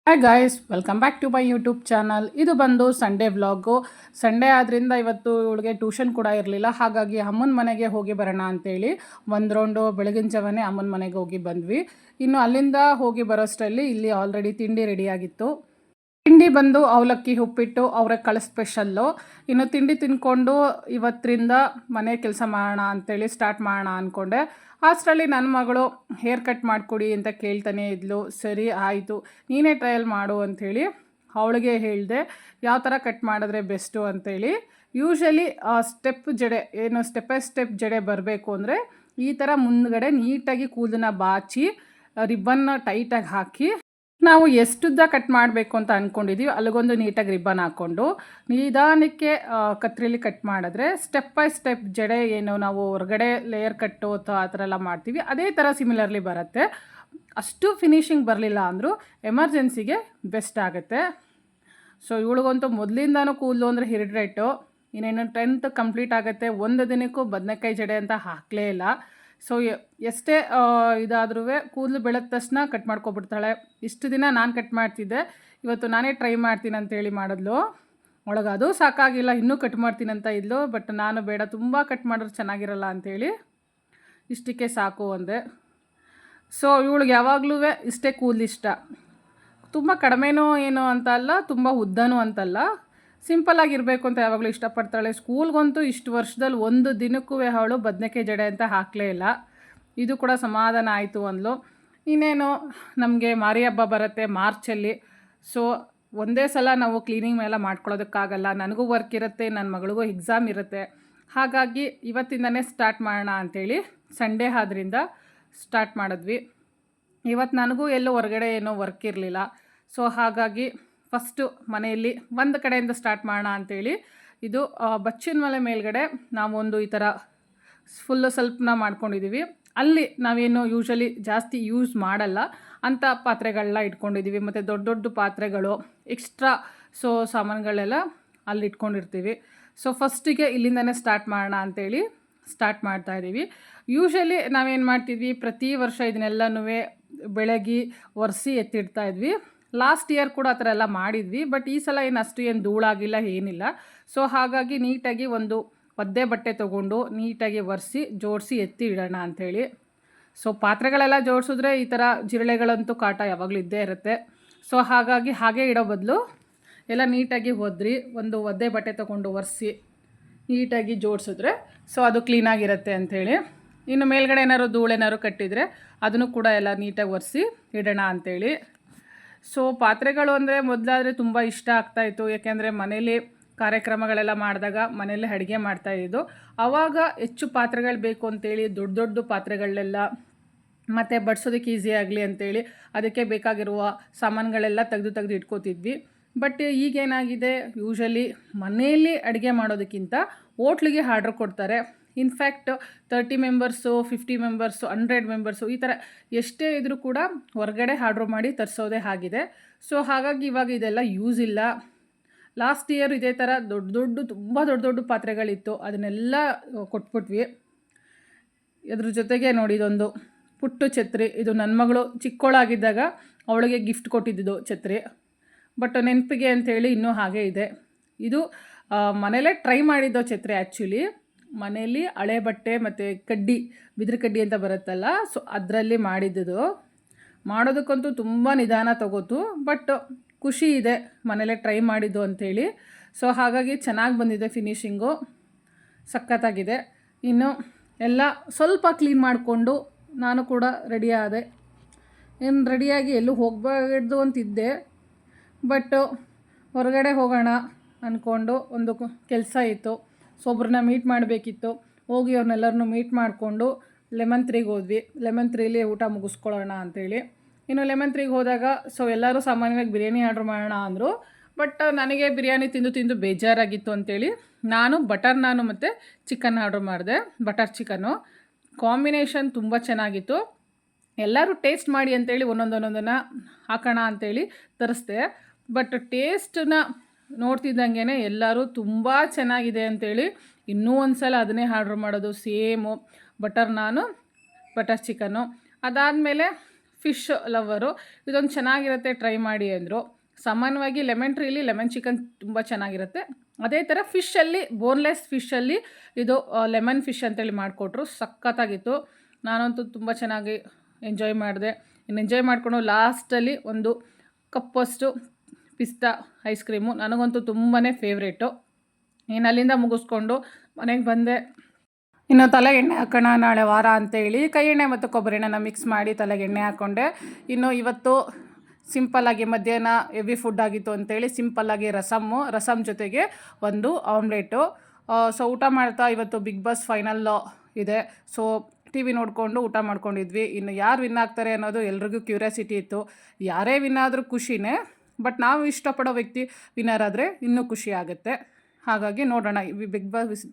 Hi guys, welcome back to my YouTube channel. ಇದು ಬಂದು Sunday vlog. Sunday ಆದ್ದರಿಂದ ಇವತ್ತು ಇವಳಿಗೆ ಟ್ಯೂಷನ್ ಕೂಡ ಇರಲಿಲ್ಲ. ಹಾಗಾಗಿ ಅಮ್ಮನ ಮನೆಗೆ ಹೋಗಿ ಬರೋಣ ಅಂತೇಳಿ ಒಂದು ರೌಂಡು ಬೆಳಗಿನ ಜಾವನೇ ಅಮ್ಮನ ಮನೆಗೆ ಹೋಗಿ ಬಂದ್ವಿ. ಇನ್ನು ಅಲ್ಲಿಂದ ಹೋಗಿ ಬರೋಷ್ಟರಲ್ಲಿ ಇಲ್ಲಿ ಆಲ್ರೆಡಿ ತಿಂಡಿ ರೆಡಿಯಾಗಿತ್ತು. ತಿಂಡಿ ಬಂದು ಅವಲಕ್ಕಿ ಉಪ್ಪಿಟ್ಟು ಅವ್ರಿಗೆ ಸ್ಪೆಷಲ್ಲು. ಇನ್ನು ತಿಂಡಿ ತಿಂದ್ಕೊಂಡು ಇವತ್ತರಿಂದ ಮನೆ ಕೆಲಸ ಮಾಡೋಣ ಅಂತೇಳಿ ಸ್ಟಾರ್ಟ್ ಮಾಡೋಣ ಅಂದ್ಕೊಂಡೆ. ಅಷ್ಟರಲ್ಲಿ ನನ್ನ ಮಗಳು ಹೇರ್ ಕಟ್ ಮಾಡಿಕೊಡಿ ಅಂತ ಕೇಳ್ತಾನೆ ಇದ್ಲು. ಸರಿ ಆಯಿತು, ನೀನೇ ಟ್ರಯಲ್ ಮಾಡು ಅಂಥೇಳಿ ಅವಳಿಗೆ ಹೇಳಿದೆ ಯಾವ ಥರ ಕಟ್ ಮಾಡಿದ್ರೆ ಬೆಸ್ಟು ಅಂಥೇಳಿ. ಯೂಶ್ವಲಿ ಸ್ಟೆಪ್ ಜಡೆ ಏನು ಸ್ಟೆಪ್ ಬೈ ಸ್ಟೆಪ್ ಜಡೆ ಬರಬೇಕು ಅಂದರೆ ಈ ಥರ ಮುಂದ್ಗಡೆ ನೀಟಾಗಿ ಕೂದಲನ್ನ ಬಾಚಿ ರಿಬ್ಬನ್ನ ಟೈಟಾಗಿ ಹಾಕಿ ನಾವು ಎಷ್ಟುದ್ದ ಕಟ್ ಮಾಡಬೇಕು ಅಂತ ಅಂದ್ಕೊಂಡಿದ್ದೀವಿ ಅಲ್ಲಿಗೊಂದು ನೀಟಾಗಿ ರಿಬ್ಬನ್ ಹಾಕ್ಕೊಂಡು ನಿಧಾನಕ್ಕೆ ಕತ್ರಿಲಿ ಕಟ್ ಮಾಡಿದ್ರೆ ಸ್ಟೆಪ್ ಬೈ ಸ್ಟೆಪ್ ಜಡೆ ಏನು ನಾವು ಹೊರಗಡೆ ಲೇಯರ್ ಕಟ್ಟು ಅಥವಾ ಆ ಥರ ಎಲ್ಲ ಮಾಡ್ತೀವಿ ಅದೇ ಥರ ಸಿಮಿಲರ್ಲಿ ಬರುತ್ತೆ. ಅಷ್ಟು ಫಿನಿಶಿಂಗ್ ಬರಲಿಲ್ಲ ಅಂದರೂ ಎಮರ್ಜೆನ್ಸಿಗೆ ಬೆಸ್ಟ್ ಆಗುತ್ತೆ. ಸೊ ಇವಳಿಗಂತೂ ಮೊದಲಿಂದನೂ ಕೂದಲು ಅಂದರೆ ಹಿರಿಡ್ರೇಟು. ಇನ್ನೇನು 10th ಕಂಪ್ಲೀಟ್ ಆಗುತ್ತೆ, ಒಂದು ದಿನಕ್ಕೂ ಬದನೆಕಾಯಿ ಜಡೆ ಅಂತ ಹಾಕಲೇ ಇಲ್ಲ. ಸೊ ಎಷ್ಟೇ ಇದಾದ್ರೂ ಕೂದಲು ಬೆಳೆದ ತಕ್ಷಣ ಕಟ್ ಮಾಡ್ಕೊಬಿಡ್ತಾಳೆ. ಇಷ್ಟು ದಿನ ನಾನು ಕಟ್ ಮಾಡ್ತಿದ್ದೆ, ಇವತ್ತು ನಾನೇ ಟ್ರೈ ಮಾಡ್ತೀನಿ ಅಂತೇಳಿ ಮಾಡಿದ್ಲು. ಒಳಗೆ ಅದು ಸಾಕಾಗಿಲ್ಲ, ಇನ್ನೂ ಕಟ್ ಮಾಡ್ತೀನಿ ಅಂತ ಇದ್ಲು. ಬಟ್ ನಾನು ಬೇಡ, ತುಂಬ ಕಟ್ ಮಾಡಿದ್ರೆ ಚೆನ್ನಾಗಿರಲ್ಲ ಅಂಥೇಳಿ ಇಷ್ಟಕ್ಕೆ ಸಾಕು ಅಂದೆ. ಸೊ ಇವಳಿಗೆ ಯಾವಾಗಲೂ ಇಷ್ಟೇ ಕೂದಲು ಇಷ್ಟ. ತುಂಬ ಕಡಿಮೆನೂ ಏನು ಅಂತ ಅಲ್ಲ, ತುಂಬ ಉದ್ದನೂ ಅಂತಲ್ಲ, ಸಿಂಪಲ್ಲಾಗಿರಬೇಕು ಅಂತ ಯಾವಾಗಲೂ ಇಷ್ಟಪಡ್ತಾಳೆ. ಸ್ಕೂಲ್ಗಂತೂ ಇಷ್ಟು ವರ್ಷದಲ್ಲಿ ಒಂದು ದಿನಕ್ಕೂ ಅವಳು ಬದನೆಕಾಯಿ ಜಡೆ ಅಂತ ಹಾಕಲೇ ಇಲ್ಲ. ಇದು ಕೂಡ ಸಮಾಧಾನ ಆಯಿತು ಅಂದ್ಲು. ಇನ್ನೇನು ನಮಗೆ ಮಾರಿ ಹಬ್ಬ ಬರುತ್ತೆ ಮಾರ್ಚಲ್ಲಿ. ಸೊ ಒಂದೇ ಸಲ ನಾವು ಕ್ಲೀನಿಂಗ್ ಮೇಲೆ ಮಾಡ್ಕೊಳ್ಳೋದಕ್ಕಾಗಲ್ಲ, ನನಗೂ ವರ್ಕ್ ಇರುತ್ತೆ, ನನ್ನ ಮಗಳಿಗೂ ಎಕ್ಸಾಮ್ ಇರುತ್ತೆ. ಹಾಗಾಗಿ ಇವತ್ತಿಂದನೇ ಸ್ಟಾರ್ಟ್ ಮಾಡೋಣ ಅಂಥೇಳಿ ಸಂಡೇ ಆದ್ರಿಂದ ಸ್ಟಾರ್ಟ್ ಮಾಡಿದ್ವಿ. ಇವತ್ತು ನನಗೂ ಎಲ್ಲೂ ಹೊರಗಡೆ ಏನೋ ವರ್ಕ್ ಇರಲಿಲ್ಲ. ಸೊ ಹಾಗಾಗಿ ಫಸ್ಟು ಮನೆಯಲ್ಲಿ ಒಂದು ಕಡೆಯಿಂದ ಸ್ಟಾರ್ಟ್ ಮಾಡೋಣ ಅಂಥೇಳಿ ಇದು ಬಚ್ಚಿನ ಮಲೆ ಮೇಲ್ಗಡೆ ನಾವೊಂದು ಈ ಥರ ಫುಲ್ಲು ಸ್ವಲ್ಪನ ಮಾಡ್ಕೊಂಡಿದ್ದೀವಿ. ಅಲ್ಲಿ ನಾವೇನು ಯೂಶ್ವಲಿ ಜಾಸ್ತಿ ಯೂಸ್ ಮಾಡಲ್ಲ ಅಂಥ ಪಾತ್ರೆಗಳನ್ನ ಇಟ್ಕೊಂಡಿದ್ದೀವಿ. ಮತ್ತು ದೊಡ್ಡ ದೊಡ್ಡ ಪಾತ್ರೆಗಳು ಎಕ್ಸ್ಟ್ರಾ ಸಾಮಾನುಗಳೆಲ್ಲ ಅಲ್ಲಿ ಇಟ್ಕೊಂಡಿರ್ತೀವಿ. ಸೊ ಫಸ್ಟಿಗೆ ಇಲ್ಲಿಂದನೇ ಸ್ಟಾರ್ಟ್ ಮಾಡೋಣ ಅಂಥೇಳಿ ಸ್ಟಾರ್ಟ್ ಮಾಡ್ತಾಯಿದ್ದೀವಿ. ಯೂಶ್ವಲಿ ನಾವೇನು ಮಾಡ್ತಿದ್ವಿ, ಪ್ರತಿ ವರ್ಷ ಇದನ್ನೆಲ್ಲನೂ ಬೆಳಗ್ಗೆ ಒರೆಸಿ ಎತ್ತಿಡ್ತಾಯಿದ್ವಿ. ಲಾಸ್ಟ್ ಇಯರ್ ಕೂಡ ಆ ಥರ ಎಲ್ಲ ಮಾಡಿದ್ವಿ. ಬಟ್ ಈ ಸಲ ಅಷ್ಟು ಏನು ಧೂಳಾಗಿಲ್ಲ, ಏನಿಲ್ಲ. ಸೊ ಹಾಗಾಗಿ ನೀಟಾಗಿ ಒಂದು ಒದ್ದೆ ಬಟ್ಟೆ ತೊಗೊಂಡು ನೀಟಾಗಿ ಒರೆಸಿ ಜೋಡಿಸಿ ಎತ್ತಿ ಇಡೋಣ ಅಂಥೇಳಿ. ಸೊ ಪಾತ್ರೆಗಳೆಲ್ಲ ಜೋಡಿಸಿದ್ರೆ ಈ ಥರ ಜಿರಳೆಗಳಂತೂ ಕಾಟ ಯಾವಾಗಲೂ ಇದ್ದೇ ಇರುತ್ತೆ. ಸೊ ಹಾಗಾಗಿ ಹಾಗೆ ಇಡೋ ಬದಲು ಎಲ್ಲ ನೀಟಾಗಿ ಒದ್ರಿ ಒಂದು ಒದ್ದೆ ಬಟ್ಟೆ ತೊಗೊಂಡು ಒರೆಸಿ ನೀಟಾಗಿ ಜೋಡಿಸಿದ್ರೆ ಸೊ ಅದು ಕ್ಲೀನಾಗಿರುತ್ತೆ ಅಂಥೇಳಿ. ಇನ್ನು ಮೇಲ್ಗಡೆ ಏನಾದ್ರು ಧೂಳೇನಾದ್ರು ಕಟ್ಟಿದರೆ ಅದನ್ನು ಕೂಡ ಎಲ್ಲ ನೀಟಾಗಿ ಒರೆಸಿ ಇಡೋಣ ಅಂಥೇಳಿ. ಸೊ ಪಾತ್ರೆಗಳು ಅಂದರೆ ಮೊದಲಾದರೆ ತುಂಬ ಇಷ್ಟ ಆಗ್ತಾಯಿತ್ತು. ಯಾಕೆಂದರೆ ಮನೇಲಿ ಕಾರ್ಯಕ್ರಮಗಳೆಲ್ಲ ಮಾಡಿದಾಗ ಮನೆಯಲ್ಲೇ ಅಡುಗೆ ಮಾಡ್ತಾಯಿದ್ದು. ಆವಾಗ ಹೆಚ್ಚು ಪಾತ್ರೆಗಳು ಬೇಕು ಅಂತೇಳಿ ದೊಡ್ಡ ದೊಡ್ಡ ಪಾತ್ರೆಗಳನ್ನೆಲ್ಲ ಮತ್ತು ಬಡಿಸೋದಕ್ಕೆ ಈಸಿ ಆಗಲಿ ಅಂಥೇಳಿ ಅದಕ್ಕೆ ಬೇಕಾಗಿರುವ ಸಾಮಾನುಗಳೆಲ್ಲ ತೆಗೆದು ಇಟ್ಕೋತಿದ್ವಿ. ಬಟ್ ಈಗೇನಾಗಿದೆ, ಯೂಶ್ವಲಿ ಮನೆಯಲ್ಲಿ ಅಡುಗೆ ಮಾಡೋದಕ್ಕಿಂತ ಹೋಟ್ಲಿಗೆ ಆರ್ಡ್ರ್ ಕೊಡ್ತಾರೆ. ಇನ್ಫ್ಯಾಕ್ಟ್ 30 ಮೆಂಬರ್ಸು, 50 ಮೆಂಬರ್ಸು, 100 ಮೆಂಬರ್ಸು ಈ ಥರ ಎಷ್ಟೇ ಇದ್ದರೂ ಕೂಡ ಹೊರಗಡೆ ಆರ್ಡ್ರ್ ಮಾಡಿ ತರಿಸೋದೇ ಆಗಿದೆ. ಸೊ ಹಾಗಾಗಿ ಇವಾಗ ಇದೆಲ್ಲ ಯೂಸ್ ಇಲ್ಲ. ಲಾಸ್ಟ್ ಇಯರ್ ಇದೇ ಥರ ತುಂಬ ದೊಡ್ಡ ಪಾತ್ರೆಗಳಿತ್ತು, ಅದನ್ನೆಲ್ಲ ಕೊಟ್ಬಿಟ್ವಿ. ಇದ್ರ ಜೊತೆಗೆ ನೋಡಿ ಇದೊಂದು ಪುಟ್ಟು ಛತ್ರಿ. ಇದು ನನ್ನ ಮಗಳು ಚಿಕ್ಕವಳಾಗಿದ್ದಾಗ ಅವಳಿಗೆ ಗಿಫ್ಟ್ ಕೊಟ್ಟಿದ್ದು ಛತ್ರಿ. ಬಟ್ ನೆನಪಿಗೆ ಅಂಥೇಳಿ ಇನ್ನೂ ಹಾಗೆ ಇದೆ. ಇದು ಮನೇಲೇ ಟ್ರೈ ಮಾಡಿದ್ದೋ ಛತ್ರಿ. ಆ್ಯಕ್ಚುಲಿ ಮನೇಲಿ ಹಳೆ ಬಟ್ಟೆ ಮತ್ತು ಕಡ್ಡಿ, ಬಿದಿರು ಕಡ್ಡಿ ಅಂತ ಬರುತ್ತಲ್ಲ, ಸೊ ಅದರಲ್ಲಿ ಮಾಡಿದ್ದು. ಮಾಡೋದಕ್ಕಂತೂ ತುಂಬ ನಿಧಾನ ತಗೋತು. ಬಟ್ ಖುಷಿ ಇದೆ ಮನೇಲೇ ಟ್ರೈ ಮಾಡಿದ್ದು ಅಂಥೇಳಿ. ಸೊ ಹಾಗಾಗಿ ಚೆನ್ನಾಗಿ ಬಂದಿದೆ, ಫಿನಿಶಿಂಗು ಸಖತ್ತಾಗಿದೆ. ಇನ್ನು ಎಲ್ಲ ಸ್ವಲ್ಪ ಕ್ಲೀನ್ ಮಾಡಿಕೊಂಡು ನಾನು ಕೂಡ ರೆಡಿ ಆದೆ. ರೆಡಿಯಾಗಿ ಎಲ್ಲೂ ಹೋಗಬಾರ್ದು ಅಂತಿದ್ದೆ. ಬಟ್ ಹೊರಗಡೆ ಹೋಗೋಣ ಅಂದ್ಕೊಂಡು ಒಂದು ಕೆಲಸ ಇತ್ತು. ಸೊ ಒಬ್ರನ್ನ ಮೀಟ್ ಮಾಡಬೇಕಿತ್ತು. ಹೋಗಿ ಅವ್ರನ್ನೆಲ್ಲರನ್ನೂ ಮೀಟ್ ಮಾಡಿಕೊಂಡು ಲೆಮನ್ 3ಗೆ ಹೋದ್ವಿ. ಲೆಮನ್ 3ಲಿ ಊಟ ಮುಗಿಸ್ಕೊಳ್ಳೋಣ ಅಂಥೇಳಿ. ಇನ್ನು ಲೆಮನ್ 3ಗೆ ಹೋದಾಗ ಸೊ ಎಲ್ಲರೂ ಸಾಮಾನ್ಯವಾಗಿ ಬಿರಿಯಾನಿ ಆರ್ಡ್ರ್ ಮಾಡೋಣ ಅಂದರು. ಬಟ್ ನನಗೆ ಬಿರಿಯಾನಿ ತಿಂದು ಬೇಜಾರಾಗಿತ್ತು ಅಂಥೇಳಿ ನಾನು ಬಟರ್ ನಾನು ಮತ್ತು ಚಿಕನ್ ಆರ್ಡ್ರ್ ಮಾಡಿದೆ. ಬಟರ್ ಚಿಕನ್ನು ಕಾಂಬಿನೇಷನ್ ತುಂಬ ಚೆನ್ನಾಗಿತ್ತು. ಎಲ್ಲರೂ ಟೇಸ್ಟ್ ಮಾಡಿ ಅಂಥೇಳಿ ಒಂದೊಂದನ್ನು ಹಾಕೋಣ ಅಂಥೇಳಿ ತರಿಸ್ದೆ. ಬಟ್ ಟೇಸ್ಟನ್ನ ನೋಡ್ತಿದ್ದಂಗೆ ಎಲ್ಲರೂ ತುಂಬ ಚೆನ್ನಾಗಿದೆ ಅಂಥೇಳಿ ಇನ್ನೂ ಒಂದು ಸಲ ಅದನ್ನೇ ಆರ್ಡ್ರ್ ಮಾಡೋದು. ಸೇಮು ಬಟರ್ ನಾನು, ಬಟರ್ ಚಿಕನ್ನು. ಅದಾದಮೇಲೆ ಫಿಶ್ ಲವರು, ಇದೊಂದು ಚೆನ್ನಾಗಿರುತ್ತೆ ಟ್ರೈ ಮಾಡಿ ಅಂದರು. ಸಾಮಾನ್ಯವಾಗಿ ಲೆಮನ್ ಟ್ರೀಲಿ ಲೆಮನ್ ಚಿಕನ್ ತುಂಬ ಚೆನ್ನಾಗಿರುತ್ತೆ. ಅದೇ ಥರ ಫಿಶಲ್ಲಿ ಬೋನ್ಲೆಸ್ ಫಿಶಲ್ಲಿ ಇದು ಲೆಮನ್ ಫಿಶ್ ಅಂತೇಳಿ ಮಾಡಿಕೊಟ್ರು. ಸಖತ್ತಾಗಿತ್ತು. ನಾನಂತೂ ತುಂಬ ಚೆನ್ನಾಗಿ ಎಂಜಾಯ್ ಮಾಡಿದೆ. ಇನ್ನು ಎಂಜಾಯ್ ಮಾಡಿಕೊಂಡು ಲಾಸ್ಟಲ್ಲಿ ಒಂದು ಕಪ್ಪಷ್ಟು ಪಿಸ್ತಾ ಐಸ್ ಕ್ರೀಮು ನನಗಂತೂ ತುಂಬಾ ಫೇವ್ರೇಟು. ಇನ್ನು ಅಲ್ಲಿಂದ ಮುಗಿಸ್ಕೊಂಡು ಮನೆಗೆ ಬಂದೆ. ಇನ್ನು ತಲೆಗೆ ಎಣ್ಣೆ ಹಾಕೋಣ, ನಾಳೆ ವಾರ ಅಂತೇಳಿ ಕೈ ಎಣ್ಣೆ ಮತ್ತು ಕೊಬ್ಬರಿ ಎಣ್ಣೆನ ಮಿಕ್ಸ್ ಮಾಡಿ ತಲೆಗೆ ಎಣ್ಣೆ ಹಾಕ್ಕೊಂಡೆ. ಇನ್ನು ಇವತ್ತು ಸಿಂಪಲ್ಲಾಗಿ ಮಧ್ಯಾಹ್ನ ಹೆವಿ ಫುಡ್ ಆಗಿತ್ತು ಅಂತೇಳಿ ಸಿಂಪಲ್ಲಾಗಿ ರಸಮ್ ಜೊತೆಗೆ ಒಂದು ಆಮ್ಲೆಟು. ಸೊ ಊಟ ಮಾಡ್ತಾ ಇವತ್ತು ಬಿಗ್ ಬಾಸ್ ಫೈನಲ್ ಇದೆ. ಸೊ ಟಿ ವಿ ನೋಡಿಕೊಂಡು ಊಟ ಮಾಡ್ಕೊಂಡಿದ್ವಿ. ಇನ್ನು ಯಾರು ವಿನ್ ಆಗ್ತಾರೆ ಅನ್ನೋದು ಎಲ್ರಿಗೂ ಕ್ಯೂರಿಯಾಸಿಟಿ ಇತ್ತು. ಯಾರೇ ವಿನ್ ಆದರೂ ಖುಷಿನೇ, ಬಟ್ ನಾವು ಇಷ್ಟಪಡೋ ವ್ಯಕ್ತಿ ವಿನ್ನರ್ ಆದರೆ ಇನ್ನೂ ಖುಷಿ ಆಗುತ್ತೆ. ಹಾಗಾಗಿ ನೋಡೋಣ ಬಿಗ್ ಬಾಸ್